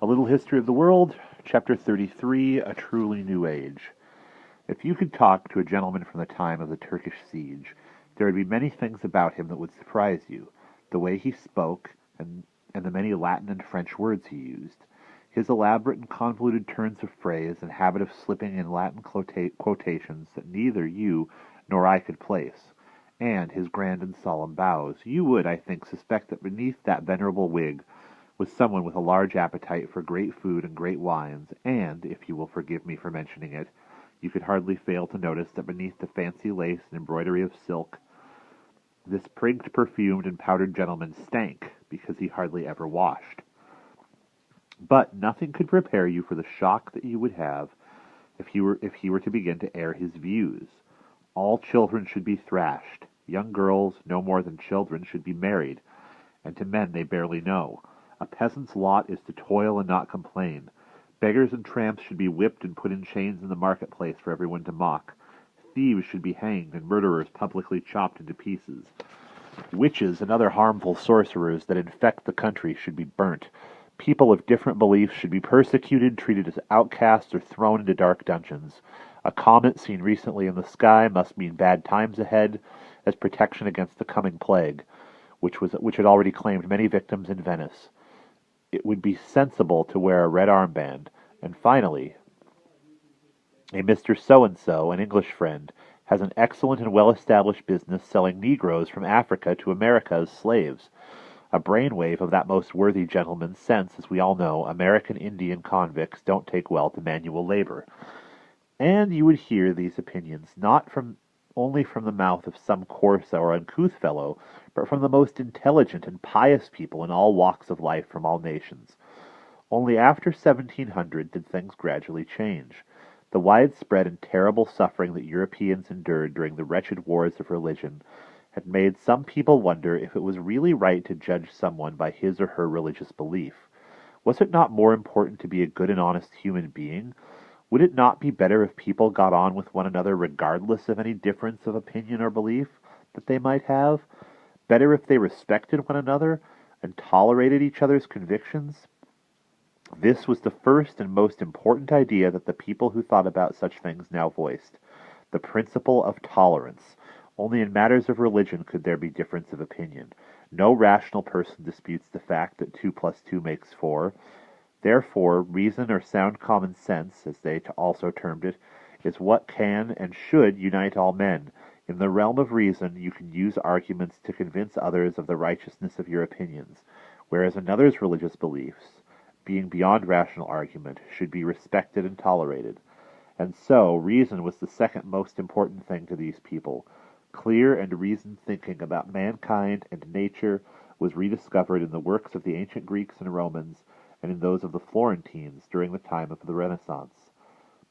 A Little History of the World, Chapter 33, A Truly New Age. If you could talk to a gentleman from the time of the Turkish siege, there would be many things about him that would surprise you. The way he spoke, and the many Latin and French words he used. His elaborate and convoluted turns of phrase and habit of slipping in Latin quotations that neither you nor I could place. And his grand and solemn bows. You would, I think, suspect that beneath that venerable wig was someone with a large appetite for great food and great wines, and, if you will forgive me for mentioning it, you could hardly fail to notice that beneath the fancy lace and embroidery of silk, this prigged, perfumed, and powdered gentleman stank, because he hardly ever washed. But nothing could prepare you for the shock that you would have if he were to begin to air his views. All children should be thrashed. Young girls, no more than children, should be married, and to men they barely know. A peasant's lot is to toil and not complain. Beggars and tramps should be whipped and put in chains in the marketplace for everyone to mock. Thieves should be hanged and murderers publicly chopped into pieces. Witches and other harmful sorcerers that infect the country should be burnt. People of different beliefs should be persecuted, treated as outcasts, or thrown into dark dungeons. A comet seen recently in the sky must mean bad times ahead as protection against the coming plague, which had already claimed many victims in Venice. It would be sensible to wear a red armband. And finally, a Mr. So-and-so, an English friend, has an excellent and well-established business selling Negroes from Africa to America as slaves. A brainwave of that most worthy gentleman, since, as we all know, American Indian convicts don't take well to manual labor. And you would hear these opinions not only from the mouth of some coarse or uncouth fellow, but from the most intelligent and pious people in all walks of life from all nations. Only after 1700 did things gradually change. The widespread and terrible suffering that Europeans endured during the wretched wars of religion had made some people wonder if it was really right to judge someone by his or her religious belief. Was it not more important to be a good and honest human being? Would it not be better if people got on with one another regardless of any difference of opinion or belief that they might have? Better if they respected one another and tolerated each other's convictions? This was the first and most important idea that the people who thought about such things now voiced. The principle of tolerance. Only in matters of religion could there be difference of opinion. No rational person disputes the fact that 2 plus 2 makes 4. Therefore, reason or sound common sense, as they also termed it, is what can and should unite all men. In the realm of reason, you can use arguments to convince others of the righteousness of your opinions, whereas another's religious beliefs, being beyond rational argument, should be respected and tolerated. And so, reason was the second most important thing to these people. Clear and reasoned thinking about mankind and nature was rediscovered in the works of the ancient Greeks and Romans, and in those of the Florentines during the time of the Renaissance.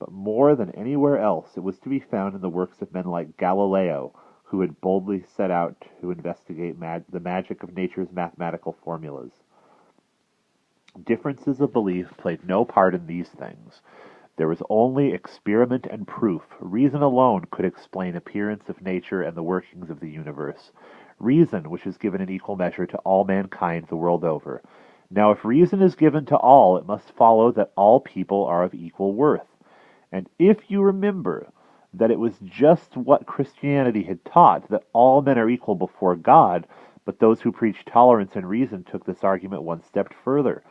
But more than anywhere else, it was to be found in the works of men like Galileo, who had boldly set out to investigate the magic of nature's mathematical formulas. Differences of belief played no part in these things. There was only experiment and proof. Reason alone could explain appearance of nature and the workings of the universe. Reason, which is given in equal measure to all mankind the world over. Now, if reason is given to all, it must follow that all people are of equal worth. And if you remember that it was just what Christianity had taught, that all men are equal before God, but those who preached tolerance and reason took this argument one step further.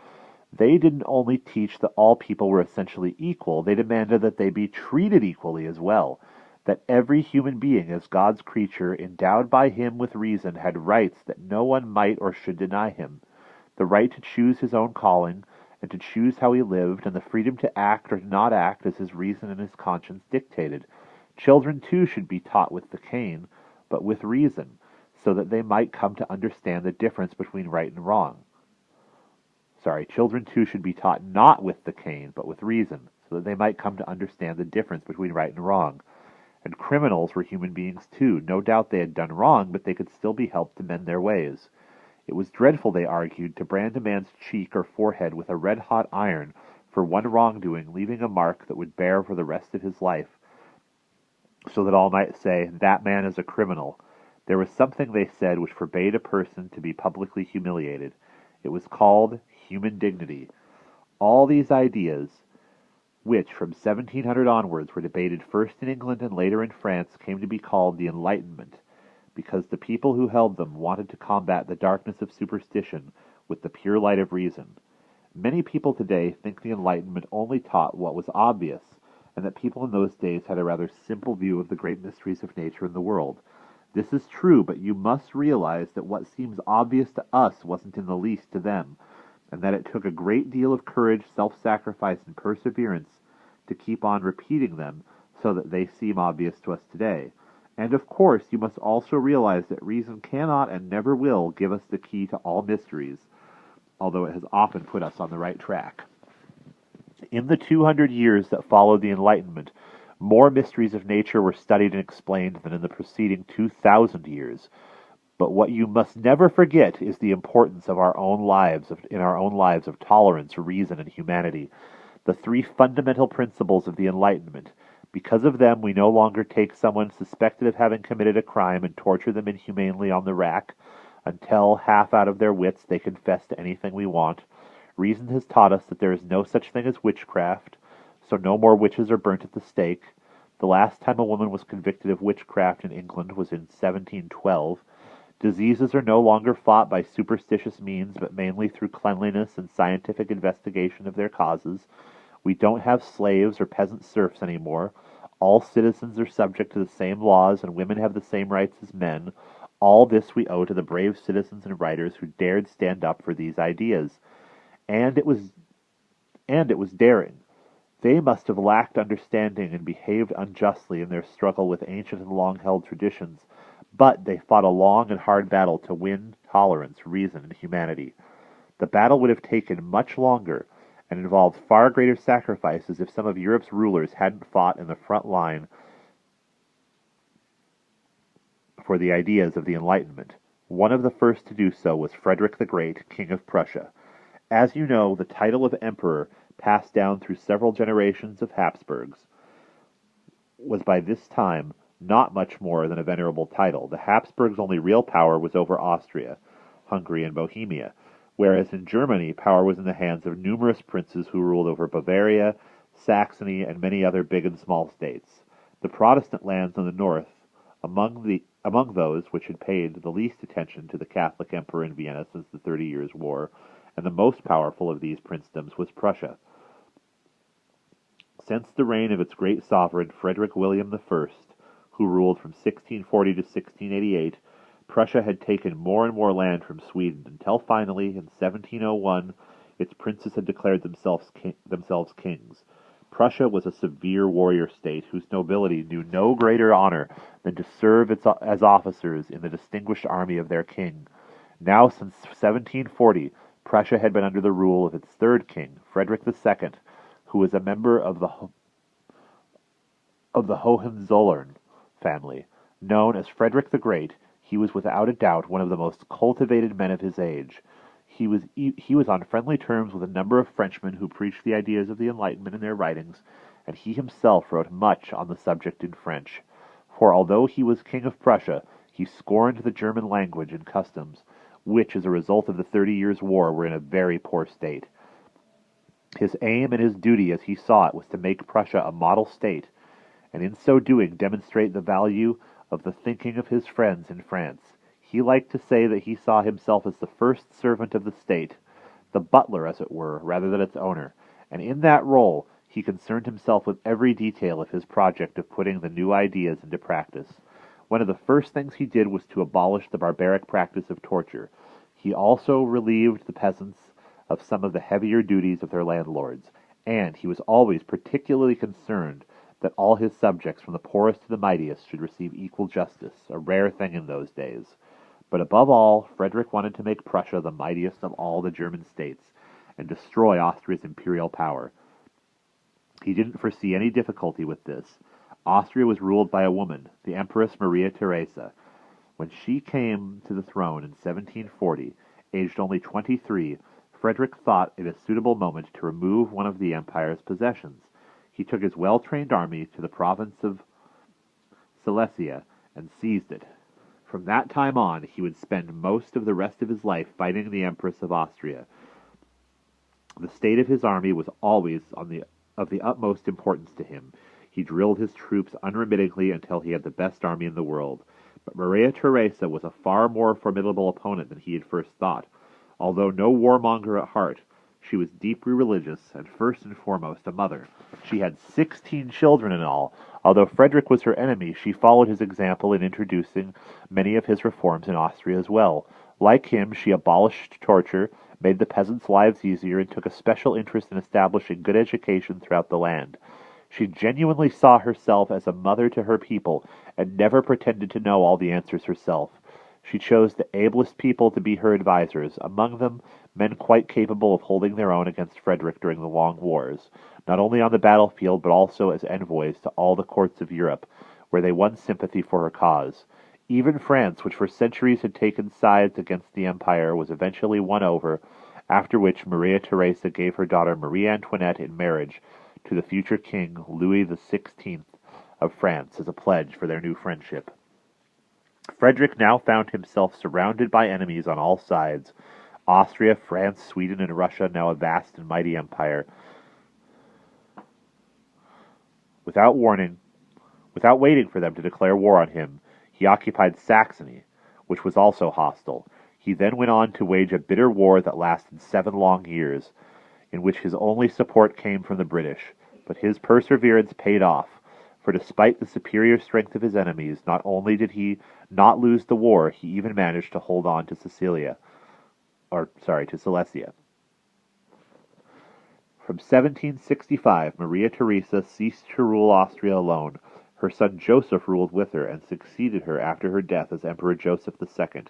They didn't only teach that all people were essentially equal, they demanded that they be treated equally as well, that every human being as God's creature, endowed by him with reason, had rights that no one might or should deny him. The right to choose his own calling, and to choose how he lived, and the freedom to act or not act as his reason and his conscience dictated. Children, too, should be taught with the cane, but with reason, so that they might come to understand the difference between right and wrong. Children, too, should be taught not with the cane, but with reason, so that they might come to understand the difference between right and wrong. And criminals were human beings, too. No doubt they had done wrong, but they could still be helped to mend their ways. It was dreadful, they argued, to brand a man's cheek or forehead with a red-hot iron for one wrongdoing, leaving a mark that would bear for the rest of his life, so that all might say, "That man is a criminal." There was something, they said, which forbade a person to be publicly humiliated. It was called human dignity. All these ideas, which from 1700 onwards were debated first in England and later in France, came to be called the Enlightenment, because the people who held them wanted to combat the darkness of superstition with the pure light of reason. Many people today think the Enlightenment only taught what was obvious, and that people in those days had a rather simple view of the great mysteries of nature and the world. This is true, but you must realize that what seems obvious to us wasn't in the least to them, and that it took a great deal of courage, self-sacrifice, and perseverance to keep on repeating them so that they seem obvious to us today. And of course, you must also realize that reason cannot and never will give us the key to all mysteries, although it has often put us on the right track. In the 200 years that followed the Enlightenment, more mysteries of nature were studied and explained than in the preceding 2,000 years. But what you must never forget is the importance of our own lives, in our own lives of tolerance, reason, and humanity, the three fundamental principles of the Enlightenment. Because of them, we no longer take someone suspected of having committed a crime and torture them inhumanely on the rack until, half out of their wits, they confess to anything we want. Reason has taught us that there is no such thing as witchcraft, so no more witches are burnt at the stake. The last time a woman was convicted of witchcraft in England was in 1712. Diseases are no longer fought by superstitious means, but mainly through cleanliness and scientific investigation of their causes. We don't have slaves or peasant serfs anymore. All citizens are subject to the same laws, and women have the same rights as men. All this we owe to the brave citizens and writers who dared stand up for these ideas. And it was daring. They must have lacked understanding and behaved unjustly in their struggle with ancient and long-held traditions, but they fought a long and hard battle to win tolerance, reason, and humanity. The battle would have taken much longer and involved far greater sacrifices if some of Europe's rulers hadn't fought in the front line for the ideas of the Enlightenment. One of the first to do so was Frederick the Great, King of Prussia. As you know, the title of emperor, passed down through several generations of Habsburgs, was by this time not much more than a venerable title. The Habsburgs' only real power was over Austria, Hungary, and Bohemia, whereas in Germany power was in the hands of numerous princes who ruled over Bavaria, Saxony, and many other big and small states. The Protestant lands in the north, among those which had paid the least attention to the Catholic emperor in Vienna since the 30 Years' War, and the most powerful of these princedoms was Prussia. Since the reign of its great sovereign Frederick William I, who ruled from 1640 to 1688, Prussia had taken more and more land from Sweden, until finally, in 1701, its princes had declared themselves kings. Prussia was a severe warrior state whose nobility knew no greater honor than to serve as officers in the distinguished army of their king. Now, since 1740, Prussia had been under the rule of its third king, Frederick II, who was a member of the Hohenzollern family. Known as Frederick the Great, he was without a doubt one of the most cultivated men of his age. He was on friendly terms with a number of Frenchmen who preached the ideas of the Enlightenment in their writings, and he himself wrote much on the subject in French. For although he was King of Prussia, he scorned the German language and customs, which, as a result of the 30 Years' War, were in a very poor state. His aim and his duty, as he saw it, was to make Prussia a model state, and in so doing demonstrate the value of the thinking of his friends in France. He liked to say that he saw himself as the first servant of the state, the butler, as it were, rather than its owner, and in that role he concerned himself with every detail of his project of putting the new ideas into practice. One of the first things he did was to abolish the barbaric practice of torture. He also relieved the peasants of some of the heavier duties of their landlords, and he was always particularly concerned that all his subjects, from the poorest to the mightiest, should receive equal justice, a rare thing in those days. But above all, Frederick wanted to make Prussia the mightiest of all the German states, and destroy Austria's imperial power. He didn't foresee any difficulty with this. Austria was ruled by a woman, the Empress Maria Theresa. When she came to the throne in 1740, aged only 23, Frederick thought it a suitable moment to remove one of the empire's possessions. He took his well-trained army to the province of Silesia and seized it. From that time on, he would spend most of the rest of his life fighting the Empress of Austria. The state of his army was always of the utmost importance to him. He drilled his troops unremittingly until he had the best army in the world. But Maria Theresa was a far more formidable opponent than he had first thought. Although no warmonger at heart, she was deeply religious, and first and foremost a mother. She had 16 children in all. Although Frederick was her enemy, she followed his example in introducing many of his reforms in Austria as well. Like him, she abolished torture, made the peasants' lives easier, and took a special interest in establishing good education throughout the land. She genuinely saw herself as a mother to her people, and never pretended to know all the answers herself. She chose the ablest people to be her advisers, among them men quite capable of holding their own against Frederick during the long wars, not only on the battlefield but also as envoys to all the courts of Europe, where they won sympathy for her cause. Even France, which for centuries had taken sides against the Empire, was eventually won over, after which Maria Theresa gave her daughter Marie Antoinette in marriage to the future King Louis XVI of France as a pledge for their new friendship. Frederick now found himself surrounded by enemies on all sides. Austria, France, Sweden, and Russia, now a vast and mighty empire. Without waiting for them to declare war on him, he occupied Saxony, which was also hostile. He then went on to wage a bitter war that lasted 7 long years, in which his only support came from the British. But his perseverance paid off, for despite the superior strength of his enemies, not only did he not lose the war, he even managed to hold on to Silesia. From 1765, Maria Theresa ceased to rule Austria alone. Her son Joseph ruled with her, and succeeded her after her death as Emperor Joseph II.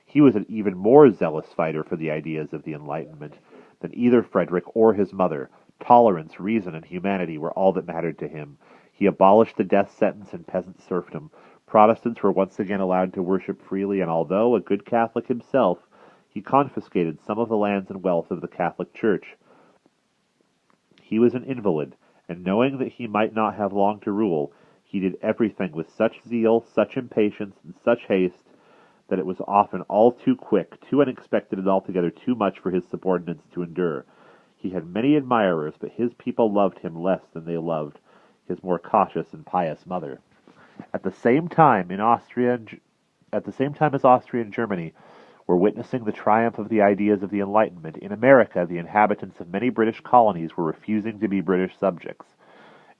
He was an even more zealous fighter for the ideas of the Enlightenment than either Frederick or his mother. Tolerance, reason, and humanity were all that mattered to him. He abolished the death sentence and peasant serfdom. Protestants were once again allowed to worship freely, and although a good Catholic himself, he confiscated some of the lands and wealth of the Catholic Church. He was an invalid, and knowing that he might not have long to rule, he did everything with such zeal, such impatience, and such haste, that it was often all too quick, too unexpected, and altogether too much for his subordinates to endure. He had many admirers, but his people loved him less than they loved his more cautious and pious mother. At the same time as Austria and Germany were witnessing the triumph of the ideas of the Enlightenment, in America the inhabitants of many British colonies were refusing to be British subjects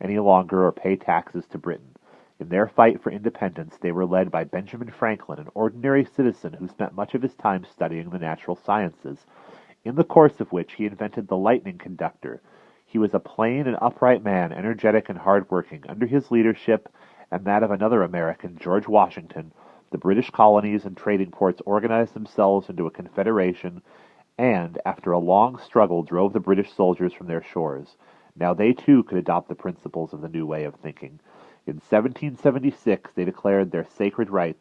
any longer or pay taxes to Britain. In their fight for independence, they were led by Benjamin Franklin, an ordinary citizen who spent much of his time studying the natural sciences, in the course of which he invented the lightning conductor. He was a plain and upright man, energetic and hard-working. Under his leadership, and that of another American, George Washington, the British colonies and trading ports organized themselves into a confederation, and, after a long struggle, drove the British soldiers from their shores. Now they too could adopt the principles of the new way of thinking. In 1776 they declared the sacred rights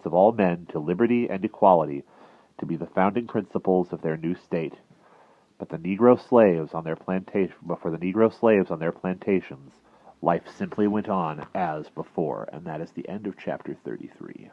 of all men to liberty and equality to be the founding principles of their new state. But for the Negro slaves on their plantations, life simply went on as before. And that is the end of chapter 33.